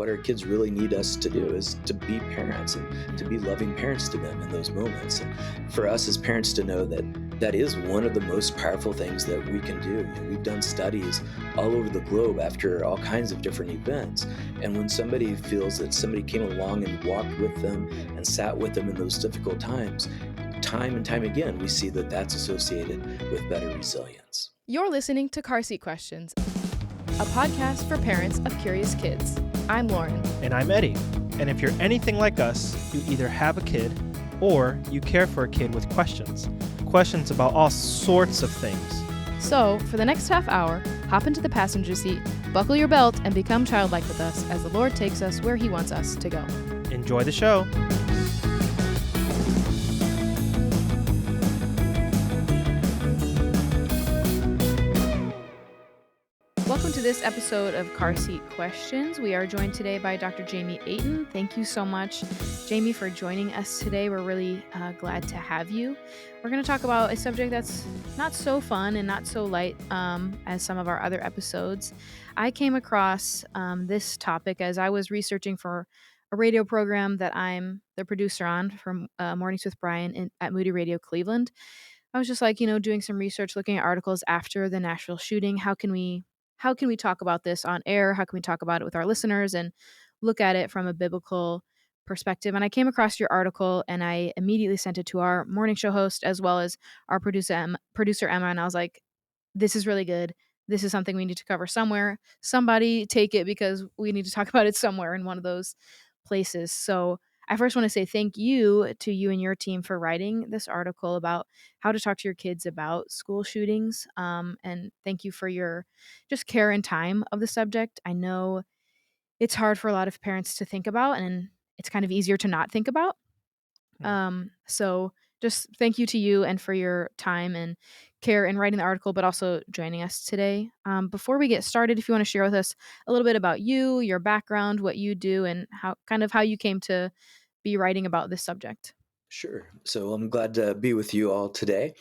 what our kids really need us to do is to be parents and to Yeah. be loving parents to them in those moments. And for us as parents to know that that is one of the most powerful things that we can do. We've done studies all over the globe after all kinds of different events. And when somebody feels that somebody came along and walked with them and sat with them in those difficult times, time and time again, we see that that's associated with better resilience. You're listening to CarSeat Questions, a podcast for parents of curious kids. I'm Lauren. And I'm Eddie. And if you're anything like us, you either have a kid or you care for a kid with questions. Questions about all sorts of things. So, for the next half hour, hop into the passenger seat, buckle your belt, and become childlike with us as the Lord takes us where He wants us to go. Enjoy the show. Welcome to this episode of CarSeat Questions. We are joined today by Dr. Jamie Aten. Thank you so much, Jamie, for joining us today. We're really glad to have you. We're going to talk about a subject that's not so fun and not so light as some of our other episodes. I came across this topic as I was researching for a radio program that I'm the producer on from Mornings with Brian at Moody Radio Cleveland. I was just doing some research, looking at articles after the Nashville shooting. How can we talk about this on air? How can we talk about it with our listeners and look at it from a biblical perspective? And I came across your article and I immediately sent it to our morning show host as well as our producer Emma. And I was like, this is really good. This is something we need to cover somewhere. Somebody take it because we need to talk about it somewhere in one of those places. So I first want to say thank you to you and your team for writing this article about how to talk to your kids about school shootings. And thank you for your just care and time of the subject. I know it's hard for a lot of parents to think about, and it's kind of easier to not think about. So just thank you to you and for your time and care in writing the article, but also joining us today. Before we get started, if you want to share with us a little bit about you, your background, what you do, and how you came to be writing about this subject. Sure. So I'm glad to be with you all today.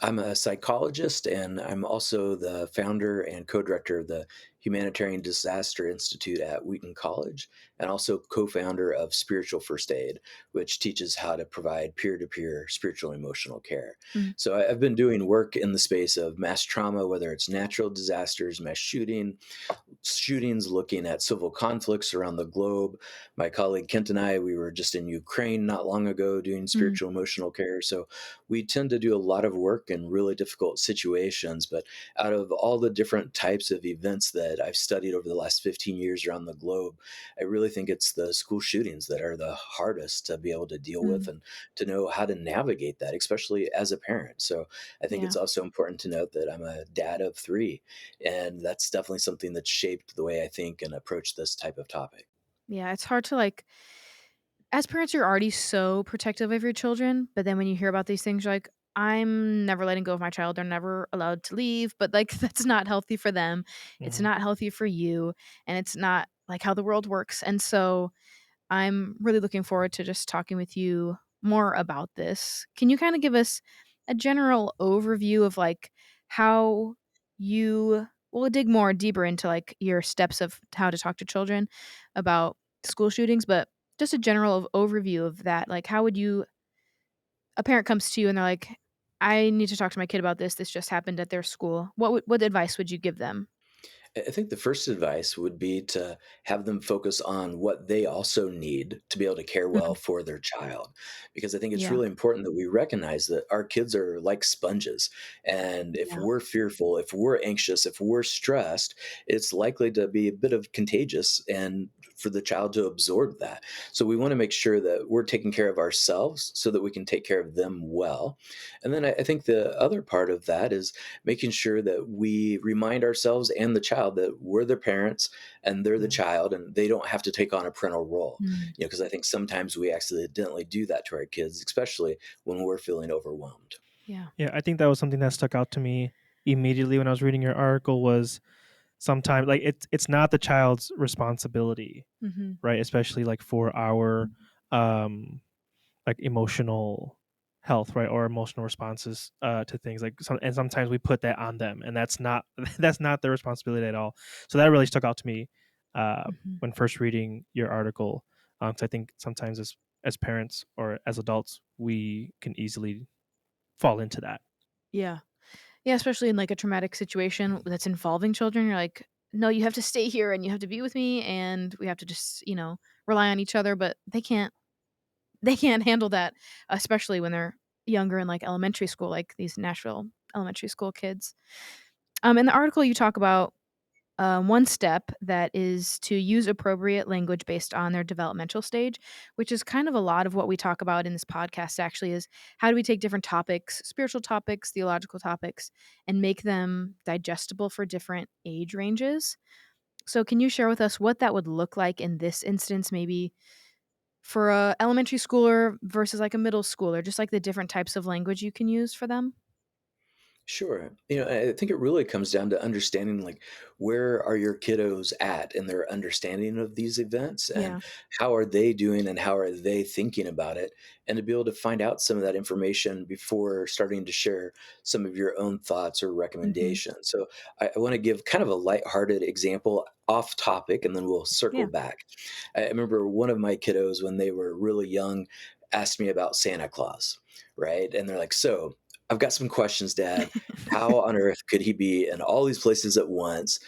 I'm a psychologist, and I'm also the founder and co-director of the Humanitarian Disaster Institute at Wheaton College, and also co-founder of Spiritual First Aid, which teaches how to provide peer-to-peer spiritual and emotional care. Mm. So I've been doing work in the space of mass trauma, whether it's natural disasters, mass shootings, looking at civil conflicts around the globe. My colleague Kent and I, we were just in Ukraine not long ago doing Mm. spiritual emotional care. So we tend to do a lot of work in really difficult situations. But out of all the different types of events that I've studied over the last 15 years around the globe, I really think it's the school shootings that are the hardest to be able to deal with Mm. and to know how to navigate that, especially as a parent. So I think Yeah. it's also important to note that I'm a dad of three, and that's definitely something that's shaped the way I think and approach this type of topic. Yeah. It's hard to as parents, you're already so protective of your children, but then when you hear about these things, you're like, I'm never letting go of my child. They're never allowed to leave. But that's not healthy for them. It's Mhm. not healthy for you. And it's not like how the world works. And so I'm really looking forward to just talking with you more about this. Can you kind of give us a general overview of how we'll dig more deeper into your steps of how to talk to children about school shootings, but just a general overview of that. Like, how would a parent comes to you and they're like, I need to talk to my kid about this. This just happened at their school. What advice would you give them? I think the first advice would be to have them focus on what they also need to be able to care well Mm. for their child. Because I think it's Yeah. really important that we recognize that our kids are like sponges. And if Yeah. we're fearful, if we're anxious, if we're stressed, it's likely to be a bit of contagious and for the child to absorb that. So we want to make sure that we're taking care of ourselves so that we can take care of them well. And then I think the other part of that is making sure that we remind ourselves and the child that we're their parents and they're the Mhm. child, and they don't have to take on a parental role. Mm. Because I think sometimes we accidentally do that to our kids, especially when we're feeling overwhelmed. Yeah. Yeah, I think that was something that stuck out to me immediately when I was reading your article was sometimes like it's not the child's responsibility, Mm-hmm. right? Especially like for our um like emotional health, right, or emotional responses to things and sometimes we put that on them, and that's not that's not their responsibility at all. So that really stuck out to me. Mhm. when first reading your article, because I think sometimes as parents or as adults, we can easily fall into that. Yeah. Yeah, especially in, like, a traumatic situation that's involving children, you're like, "No, you have to stay here, and you have to be with me, and we have to just, rely on each other," but they can't handle that, especially when they're younger in, like, elementary school, like these Nashville elementary school kids. In the article, you talk about one step that is to use appropriate language based on their developmental stage, which is kind of a lot of what we talk about in this podcast actually is how do we take different topics, spiritual topics, theological topics, and make them digestible for different age ranges. So can you share with us what that would look like in this instance, maybe for a elementary schooler versus like a middle schooler, just like the different types of language you can use for them? Sure. I think it really comes down to understanding like where are your kiddos at in their understanding of these events and Yeah. how are they doing and how are they thinking about it and to be able to find out some of that information before starting to share some of your own thoughts or Mhm. recommendations. So I want to give kind of a lighthearted example off topic and then we'll circle Yeah. back. I remember one of my kiddos when they were really young asked me about Santa Claus, right? And they're like, "So, I've got some questions, Dad. How on earth could he be in all these places at once?"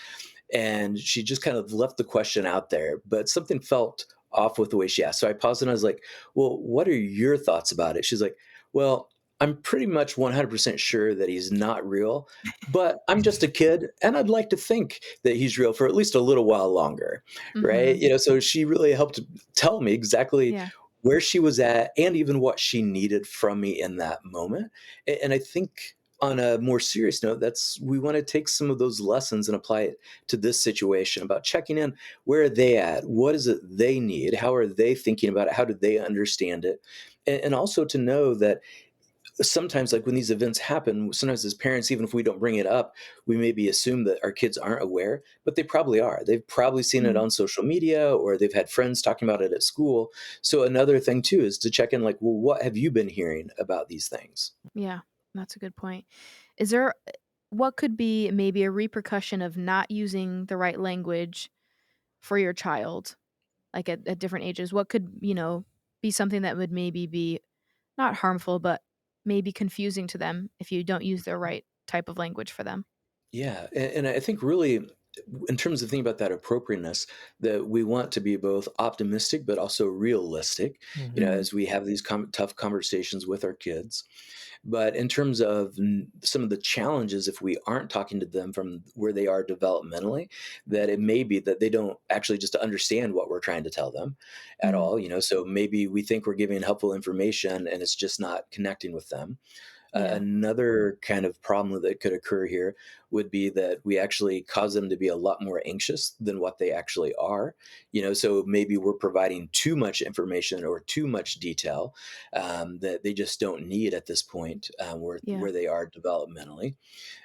And she just kind of left the question out there, but something felt off with the way she asked. So I paused and I was like, "Well, what are your thoughts about it?" She's like, "Well, I'm pretty much 100% sure that he's not real, but I'm just a kid and I'd like to think that he's real for at least a little while longer." Right? Mhm. So she really helped tell me exactly Yeah. where she was at and even what she needed from me in that moment. And I think on a more serious note, that's we want to take some of those lessons and apply it to this situation about checking in. Where are they at? What is it they need? How are they thinking about it? How do they understand it? And also to know that sometimes, like when these events happen, sometimes as parents, even if we don't bring it up, we maybe assume that our kids aren't aware, but they probably are. They've probably seen it Mm. on social media or they've had friends talking about it at school. So another thing too is to check in like, well, what have you been hearing about these things? Yeah, that's a good point. Is there what could be maybe a repercussion of not using the right language for your child, like at different ages? What could, be something that would maybe be not harmful, but maybe confusing to them if you don't use the right type of language for them? Yeah, and I think really, in terms of thinking about that appropriateness, that we want to be both optimistic but also realistic. Mm, As we have these tough conversations with our kids. But in terms of some of the challenges, if we aren't talking to them from where they are developmentally, that it may be that they don't actually just understand what we're trying to tell them at mm, all. So maybe we think we're giving helpful information and it's just not connecting with them. yeah. Another kind of problem that could occur here would be that we actually cause them to be a lot more anxious than what they actually are. So maybe we're providing too much information or too much detail that they just don't need at this point Yeah. where they are developmentally.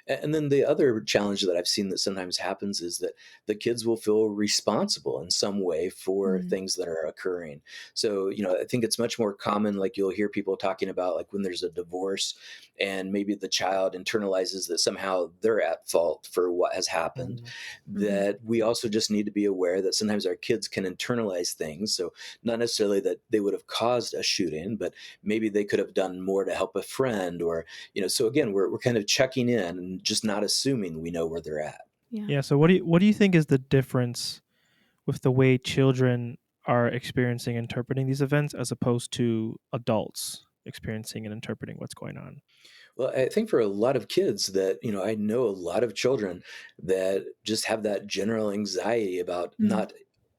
And then the other challenge that I've seen that sometimes happens is that the kids will feel responsible in some way for Mm, things that are occurring. So, I think it's much more common, like you'll hear people talking about, like when there's a divorce and maybe the child internalizes that somehow they're at fault for what has happened. Mhm. mhm. That we also just need to be aware that sometimes our kids can internalize things. So, not necessarily that they would have caused a shooting, but maybe they could have done more to help a friend or so again we're kind of checking in and just not assuming we know where they're at. Yeah. Yeah. So what do you think is the difference with the way children are experiencing interpreting these events as opposed to adults experiencing and interpreting what's going on? Well, I think for a lot of kids that, I know a lot of children that just have that general anxiety about Mm, not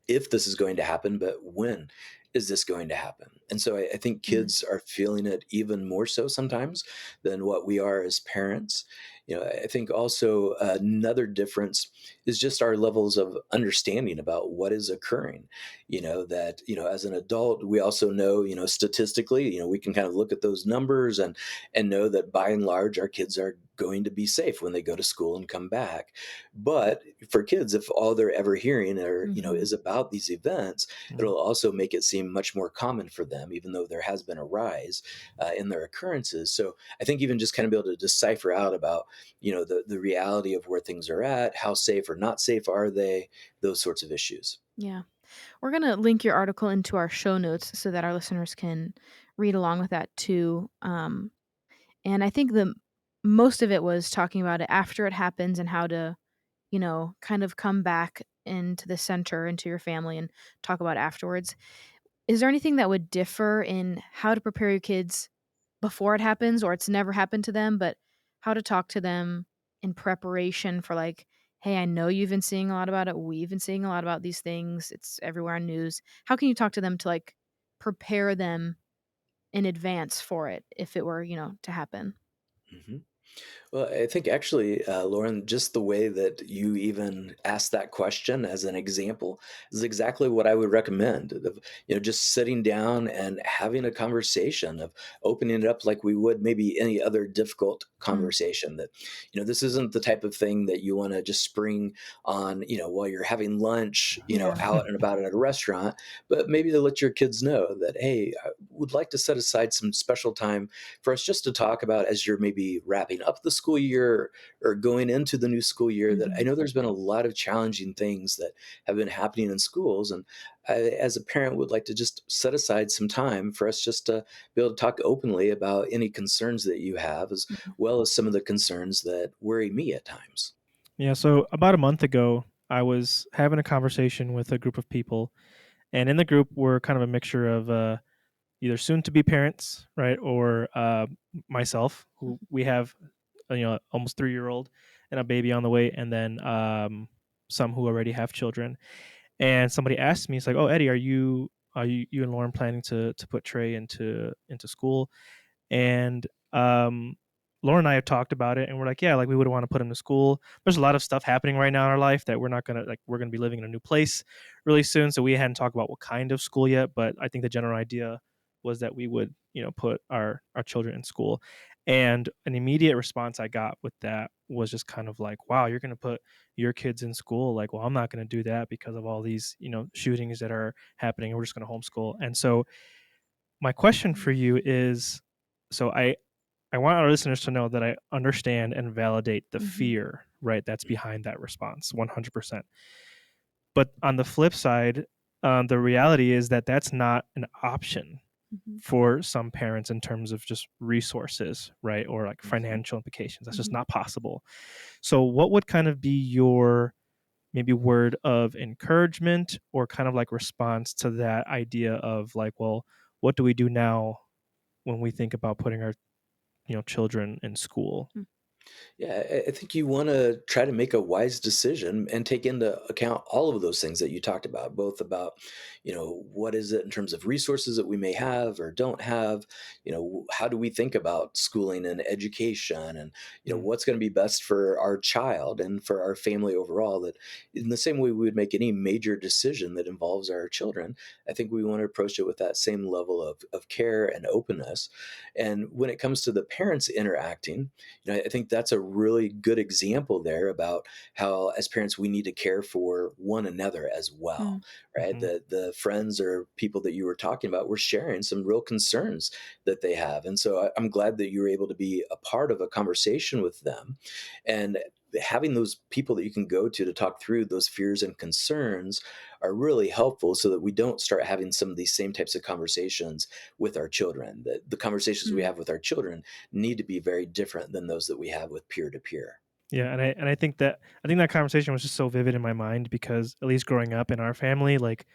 if this is going to happen, but when is this going to happen? And so I think mm, kids are feeling it even more so sometimes than what we are as parents. I think also another difference is just our levels of understanding about what is occurring. That, as an adult, we also know, statistically, we can kind of look at those numbers and know that by and large our kids are going to be safe when they go to school and come back. But for kids, if all they're ever hearing or, Mhm. is about these events, Mhm. it'll also make it seem much more common for them, even though there has been a rise in their occurrences. So I think even just kind of be able to decipher out about, the reality of where things are at, how safe or not safe are they, those sorts of issues. Yeah. We're going to link your article into our show notes so that our listeners can read along with that too. And I think the most of it was talking about it after it happens and how to, kind of come back into the center, into your family and talk about it afterwards. Is there anything that would differ in how to prepare your kids before it happens, or it's never happened to them, but how to talk to them in preparation for, like, "Hey, I know you've been seeing a lot about it. We've been seeing a lot about these things. It's everywhere on news." How can you talk to them to, like, prepare them in advance for it if it were, to happen? Mhm. Well, I think actually, Lauren, just the way that you even asked that question as an example is exactly what I would recommend. Just sitting down and having a conversation of opening it up like we would maybe any other difficult Mm, conversation. That, this isn't the type of thing that you want to just spring on, while you're having lunch, yeah. out and about at a restaurant, but maybe to let your kids know that, hey, I would like to set aside some special time for us just to talk about as you're maybe wrapping up the school year or going into the new school year. That I Mhm, know there's been a lot of challenging things that have been happening in schools. And I, as a parent, would like to just set aside some time for us just to be able to talk openly about any concerns that you have, as mhm, well as some of the concerns that worry me at times. Yeah, so about a month ago, I was having a conversation with a group of people, and in the group, we're kind of a mixture of either soon to be parents, right, or myself, who mhm, we have, almost 3-year old and a baby on the way, and then some who already have children. And somebody asked me, it's like, "Oh, Eddie, are you and Lauren planning to put Trey into school?" And Laura and I have talked about it, and we're like, yeah, like we would want to put him to school. There's a lot of stuff happening right now in our life that we're not gonna like. We're gonna be living in a new place really soon, so we hadn't talked about what kind of school yet. But I think the general idea was that we would, put our children in school. And an immediate response I got with that was just kind of like, wow, you're gonna put your kids in school? Like, well, I'm not gonna do that because of all these, shootings that are happening, and we're just gonna homeschool. And so my question mm, for you is, so I want our listeners to know that I understand and validate the mhm, fear, right, that's behind that response 100%. But on the flip side, the reality is that that's not an option mhm, for some parents in terms of just resources, right, or like mhm, financial implications. That's just mhm, not possible. So, what would kind of be your maybe word of encouragement or kind of like response to that idea of like, well, what do we do now when we think about putting our children in school? mm, Yeah, I think you want to try to make a wise decision and take into account all of those things that you talked about, both about, what is it in terms of resources that we may have or don't have, how do we think about schooling and education, and, Mm, what's going to be best for our child and for our family overall. That in the same way we would make any major decision that involves our children, I think we want to approach it with that same level of care and openness. And when it comes to the parents interacting, I think that's a really good example there about how, as parents, we need to care for one another as well, mm, right? mhm. The friends or people that you were talking about were sharing some real concerns that they have, and so I'm glad that you were able to be a part of a conversation with them, and having those people that you can go to talk through those fears and concerns are really helpful, so that we don't start having some of these same types of conversations with our children. The conversations we mm, have with our children need to be very different than those that we have with peer to peer. Yeah, and I think that conversation was just so vivid in my mind because at least growing up in our family, like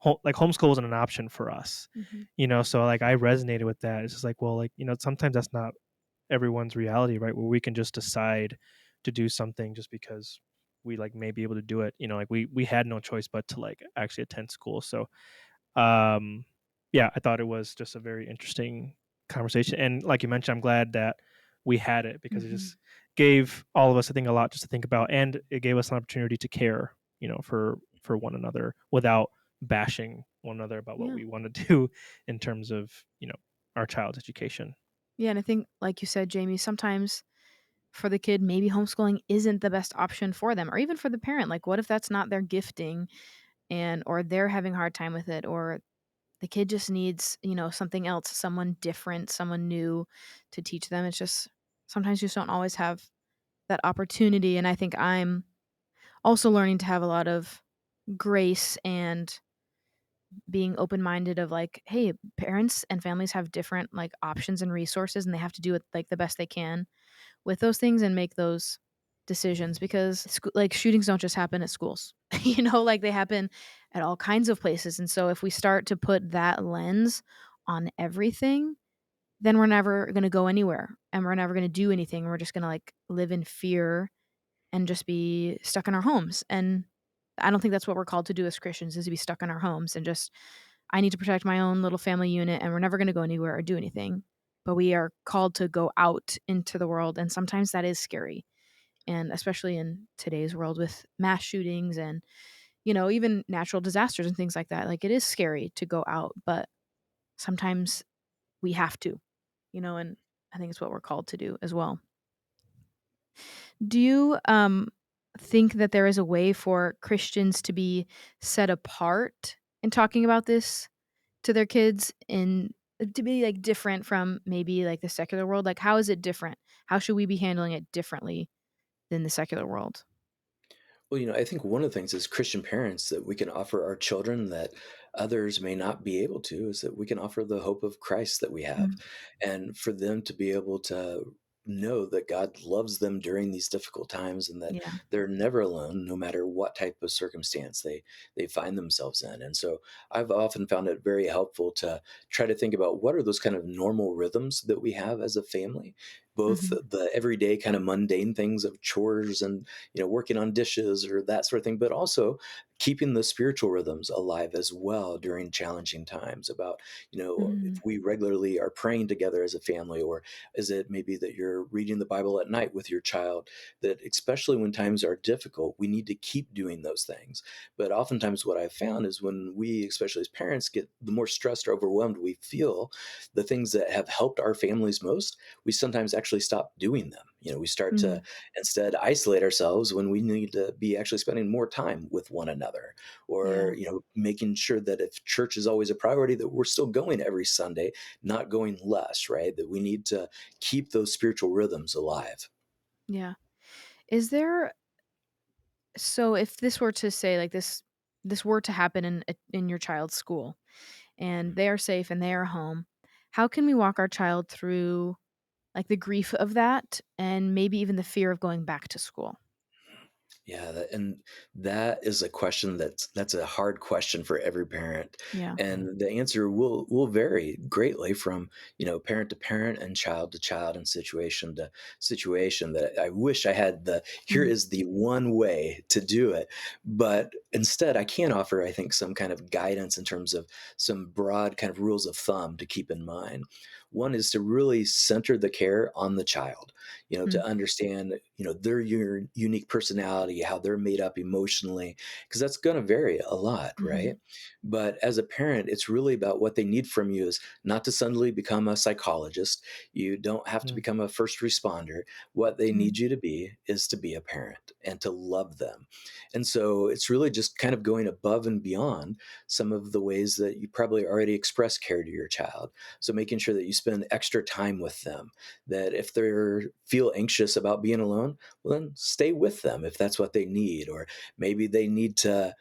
homeschool wasn't an option for us, mhm, So like I resonated with that. It's just like, well, like sometimes that's not everyone's reality, right? Where we can just decide to do something just because we like may be able to do it. Like we had no choice but to like actually attend school. So um yeah, I thought it was just a very interesting conversation, and like you mentioned, I'm glad that we had it because it mhm. just gave all of us, I think, a lot just to think about, and it gave us an opportunity to care, for one another without bashing one another about what Yeah. we want to do in terms of our child's education. Yeah, and I think, like you said, Jamie, sometimes for the kid, maybe homeschooling isn't the best option for them, or even for the parent. Like, what if that's not their gifting, and or they're having a hard time with it, or the kid just needs, something else, someone different, someone new to teach them. It's just sometimes you just don't always have that opportunity. And I think I'm also learning to have a lot of grace and being open-minded of like, hey, parents and families have different like options and resources, and they have to do it like the best they can with those things and make those decisions, because like shootings don't just happen at schools. Like they happen at all kinds of places. And so if we start to put that lens on everything, then we're never going to go anywhere, and we're never going to do anything. We're just going to like live in fear and just be stuck in our homes. And I don't think that's what we're called to do as Christians, is to be stuck in our homes and just, I need to protect my own little family unit, and we're never going to go anywhere or do anything. But we are called to go out into the world, and sometimes that is scary. And especially in today's world with mass shootings and, even natural disasters and things like that. Like, it is scary to go out, but sometimes we have to, and I think it's what we're called to do as well. Do you think that there is a way for Christians to be set apart in talking about this to their kids, and to be like different from maybe like the secular world? Like, how is it different? How should we be handling it differently than the secular world? Well, I think one of the things as Christian parents that we can offer our children that others may not be able to is that we can offer the hope of Christ that we have. Mm, And for them to be able to know that God loves them during these difficult times and that yeah. they're never alone, no matter what type of circumstance they find themselves in. And so I've often found it very helpful to try to think about what are those kind of normal rhythms that we have as a family, both Mhm. the everyday kind of mundane things of chores and working on dishes or that sort of thing, but also keeping the spiritual rhythms alive as well during challenging times. About, if Mhm. we regularly are praying together as a family, or is it maybe that you're reading the Bible at night with your child, that especially when times are difficult, we need to keep doing those things. But oftentimes, what I've found is when we, especially as parents, get the more stressed or overwhelmed we feel, the things that have helped our families most, we sometimes actually stop doing them. We start to Mhm. instead isolate ourselves when we need to be actually spending more time with one another, Yeah. or making sure that if church is always a priority, that we're still going every Sunday, not going less, right? That we need to keep those spiritual rhythms alive. Yeah. Is there, so if this were to say like this were to happen in your child's school, and they are safe and they are home, how can we walk our child through like the grief of that, and maybe even the fear of going back to school? Yeah, and that is a question that's a hard question for every parent, Yeah. and the answer will vary greatly from parent to parent and child to child and situation to situation. That I wish I had the here Mhm. is the one way to do it, but instead I can offer, I think, some kind of guidance in terms of some broad kind of rules of thumb to keep in mind. One is to really center the care on the child, Mm. to understand, their unique personality, how they're made up emotionally, because that's going to vary a lot, Mhm. right? But as a parent, it's really about what they need from you is not to suddenly become a psychologist. You don't have to Mm. become a first responder. What they Mm. need you to be is to be a parent and to love them. And so it's really just kind of going above and beyond some of the ways that you probably already express care to your child. So making sure that you spend extra time with them, that if they feel anxious about being alone, well, then stay with them if that's what they need. Or maybe they need to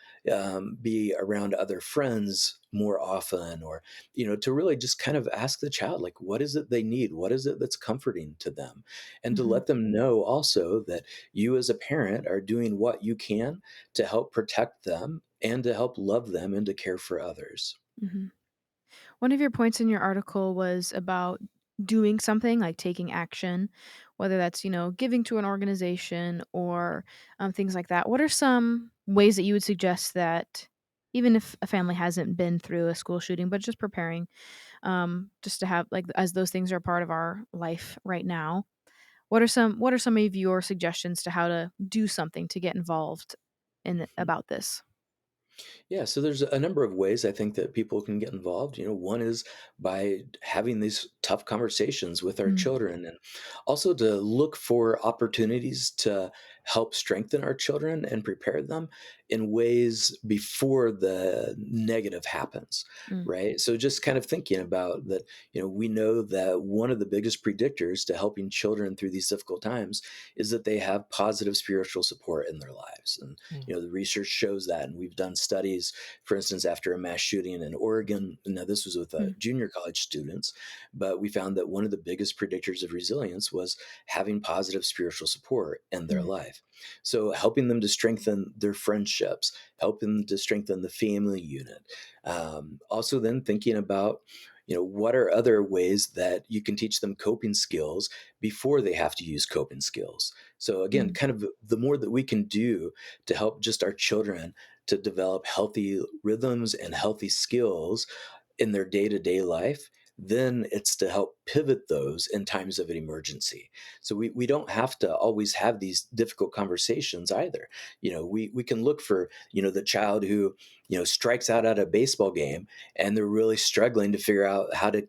be around other friends more often, or to really just kind of ask the child, like, what is it they need, what is it that's comforting to them, and to Mhm. let them know also that you as a parent are doing what you can to help protect them and to help love them and to care for others. Mhm. One of your points in your article was about doing something, like taking action, whether that's, giving to an organization or things like that. What are some ways that you would suggest that, even if a family hasn't been through a school shooting, but just preparing, just to have like, as those things are part of our life right now? What are some of your suggestions to how to do something to get involved in about this? Yeah, so there's a number of ways I think that people can get involved. One is by having these tough conversations with our Mm, children, and also to look for opportunities to help strengthen our children and prepare them in ways before the negative happens, mm, right? So just kind of thinking about that, we know that one of the biggest predictors to helping children through these difficult times is that they have positive spiritual support in their lives. And Mm, the research shows that, and we've done studies, for instance, after a mass shooting in Oregon. Now this was with mm, junior college students, but we found that one of the biggest predictors of resilience was having positive spiritual support in their mm, life. So helping them to strengthen their friendships, helping them to strengthen the family unit. Also then thinking about, what are other ways that you can teach them coping skills before they have to use coping skills. So again, mm, kind of the more that we can do to help just our children to develop healthy rhythms and healthy skills in their day-to-day life, then it's to help pivot those in times of an emergency. So we don't have to always have these difficult conversations either. We can look for, the child who, strikes out at a baseball game and they're really struggling to figure out how to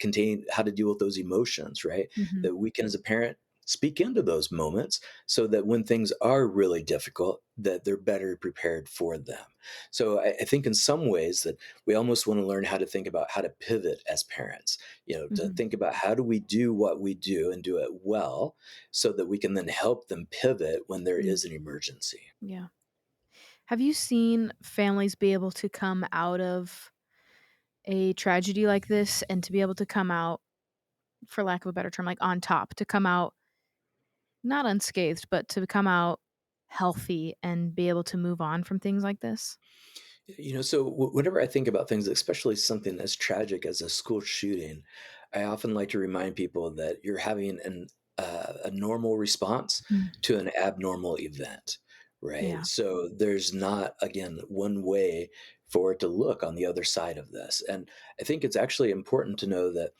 deal with those emotions, right? mhm, That we can, as a parent, speak into those moments so that when things are really difficult, that they're better prepared for them. So I think in some ways that we almost want to learn how to think about how to pivot as parents, to mhm, think about how do we do what we do and do it well so that we can then help them pivot when there mm, is an emergency. yeah. Have you seen families be able to come out of a tragedy like this and to be able to come out, for lack of a better term, like on top, to come out not unscathed, but to come out healthy and be able to move on from things like this? So whenever I think about things, especially something as tragic as a school shooting, I often like to remind people that you're having a normal response Mm, to an abnormal event, right? yeah. So there's not, again, one way for it to look on the other side of this. And I think it's actually important to know that,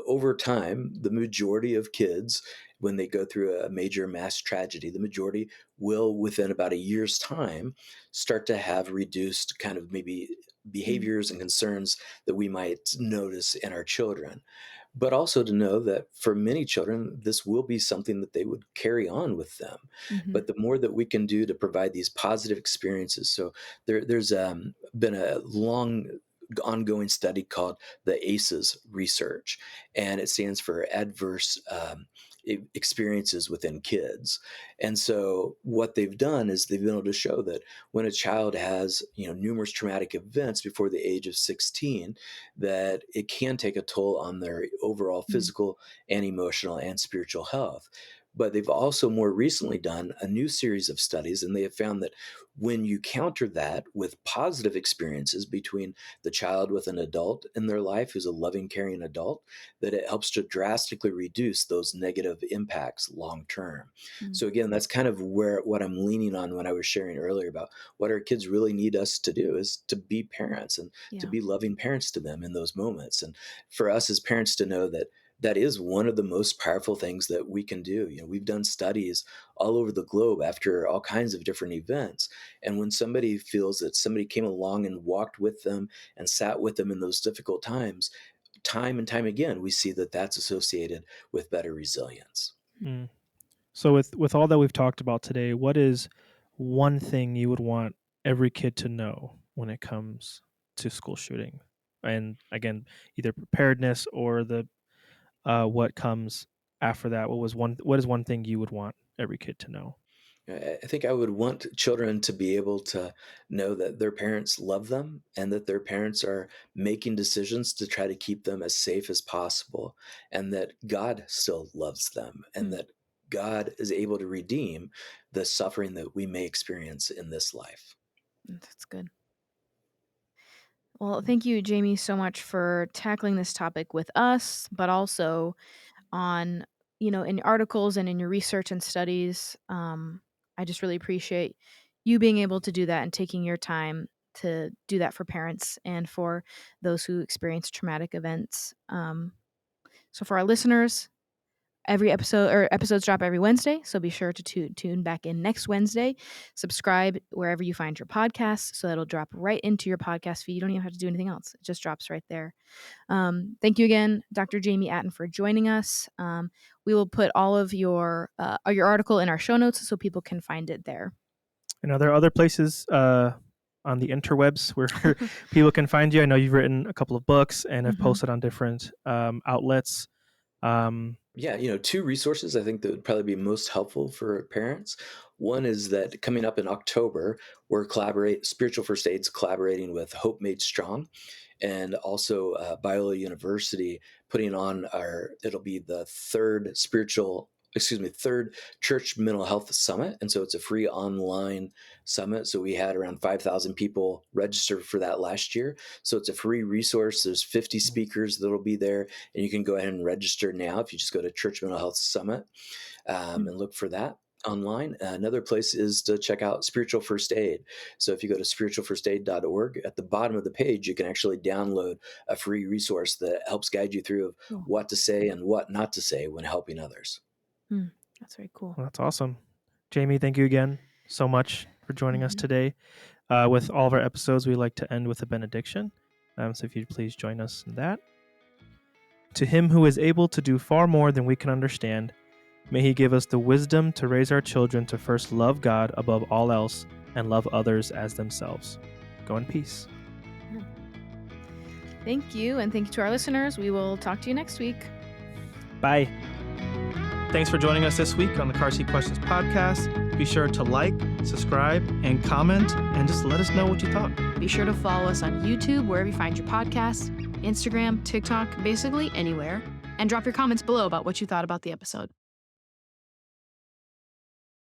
over time, the majority of kids, when they go through a major mass tragedy, the majority will, within about a year's time, start to have reduced kind of maybe Mm, behaviors and concerns that we might notice in our children. But also to know that for many children, this will be something that they would carry on with them. mhm, But the more that we can do to provide these positive experiences, so there's been a long ongoing study called the ACEs research, and it stands for adverse experiences within kids. And so what they've done is they've been able to show that when a child has, numerous traumatic events before the age of 16, that it can take a toll on their overall mm, physical and emotional and spiritual health. But they've also more recently done a new series of studies, and they have found that when you counter that with positive experiences between the child with an adult in their life who's a loving, caring adult, that it helps to drastically reduce those negative impacts long term. mm, So again, that's kind of where what I'm leaning on when I was sharing earlier about what our kids really need us to do is to be parents and to yeah. be loving parents to them in those moments. And for us as parents to know that that is one of the most powerful things that we can do. We've done studies all over the globe after all kinds of different events. And when somebody feels that somebody came along and walked with them and sat with them in those difficult times, time and time again, we see that that's associated with better resilience. mm. So with all that we've talked about today, what is one thing you would want every kid to know when it comes to school shooting? And again, either preparedness or the what comes after that. What is one thing you would want every kid to know? I think I would want children to be able to know that their parents love them and that their parents are making decisions to try to keep them as safe as possible, and that God still loves them, and Mm, that God is able to redeem the suffering that we may experience in this life. that's good. Well, thank you, Jamie, so much for tackling this topic with us, but also on, in articles and in your research and studies. I just really appreciate you being able to do that and taking your time to do that for parents and for those who experience traumatic events. So, for our listeners, every episode or episodes drop every Wednesday, so be sure to tune back in next Wednesday. Subscribe wherever you find your podcasts, so that'll drop right into your podcast feed. You don't even have to do anything else; it just drops right there. Thank you again, Dr. Jamie Aten, for joining us. We will put all of your article in our show notes so people can find it there. And there are other places on the interwebs where people can find you. I know you've written a couple of books and have posted on different outlets. Yeah, two resources I think that would probably be most helpful for parents. One is that coming up in October, we're Spiritual First Aid's collaborating with Hope Made Strong, and also Biola University putting on it'll be the third Church Mental Health Summit. And so it's a free online summit. So we had around 5,000 people register for that last year. So it's a free resource. There's 50 speakers that'll be there, and you can go ahead and register now if you just go to Church Mental Health Summit and look for that online. Another place is to check out Spiritual First Aid. So if you go to spiritualfirstaid.org, at the bottom of the page, you can actually download a free resource that helps guide you through what to say and what not to say when helping others. That's very cool. Well, that's awesome. Jamie, thank you again so much for joining us today. With all of our episodes, we like to end with a benediction. So if you'd please join us in that. To him who is able to do far more than we can understand, may he give us the wisdom to raise our children to first love God above all else and love others as themselves. Go in peace. Thank you, and thank you to our listeners. We will talk to you next week. Bye. Thanks for joining us this week on the CarSeat Questions podcast. Be sure to like, subscribe, and comment, and just let us know what you thought. Be sure to follow us on YouTube, wherever you find your podcasts, Instagram, TikTok, basically anywhere, and drop your comments below about what you thought about the episode.